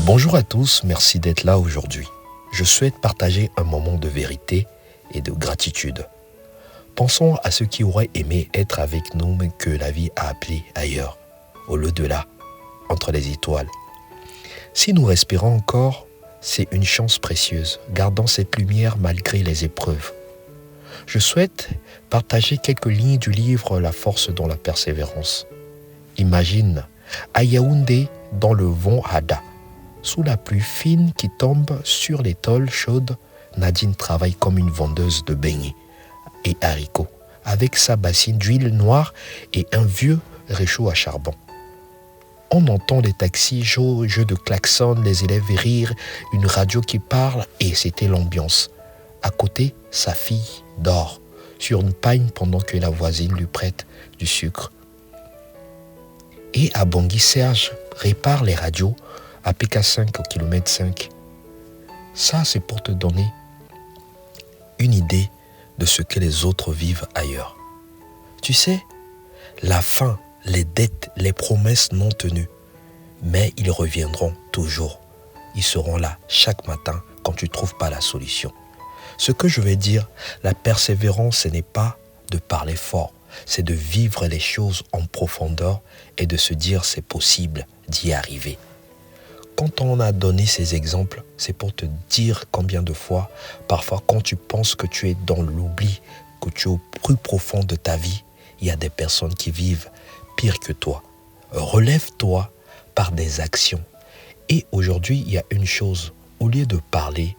Bonjour à tous, merci d'être là aujourd'hui. Je souhaite partager un moment de vérité et de gratitude. Pensons à ceux qui auraient aimé être avec nous mais que la vie a appelé ailleurs, au-delà, entre les étoiles. Si nous respirons encore, c'est une chance précieuse. Gardons cette lumière malgré les épreuves. Je souhaite partager quelques lignes du livre La force dans la persévérance. Imagine, à Yaoundé, dans le vent Hada, sous la pluie fine qui tombe sur les tôles chaudes, Nadine travaille comme une vendeuse de beignets et haricots, avec sa bassine d'huile noire et un vieux réchaud à charbon. On entend les taxis, jeux de klaxons, les élèves rire, une radio qui parle et c'était l'ambiance. À côté, sa fille dort sur une paille pendant que la voisine lui prête du sucre. Et à Bangui, Serge répare les radios à PK5 au kilomètre 5. Ça, c'est pour te donner une idée de ce que les autres vivent ailleurs. Tu sais, la faim, les dettes, les promesses non tenues, mais ils reviendront toujours. Ils seront là chaque matin quand tu ne trouves pas la solution. Ce que je veux dire, la persévérance, ce n'est pas de parler fort, c'est de vivre les choses en profondeur et de se dire c'est possible d'y arriver. Quand on a donné ces exemples, c'est pour te dire combien de fois, parfois quand tu penses que tu es dans l'oubli, que tu es au plus profond de ta vie, il y a des personnes qui vivent pire que toi. Relève-toi par des actions. Et aujourd'hui, il y a une chose, au lieu de parler,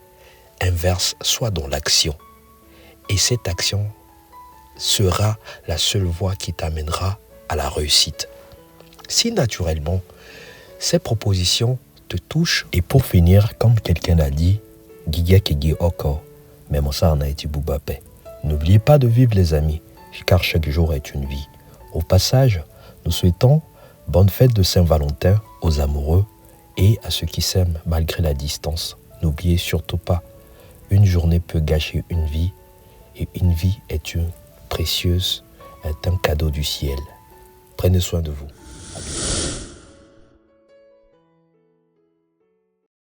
inverse, sois dans l'action. Et cette action sera la seule voie qui t'amènera à la réussite. Si naturellement, ces propositions te touchent, et pour finir, comme quelqu'un l'a dit, Giga Kegi Oko, même ça en Haïti Boubapé. N'oubliez pas de vivre les amis, car chaque jour est une vie. Au passage, nous souhaitons bonne fête de Saint-Valentin aux amoureux et à ceux qui s'aiment malgré la distance. N'oubliez surtout pas, une journée peut gâcher une vie et une vie est précieuse, est un cadeau du ciel. Prenez soin de vous.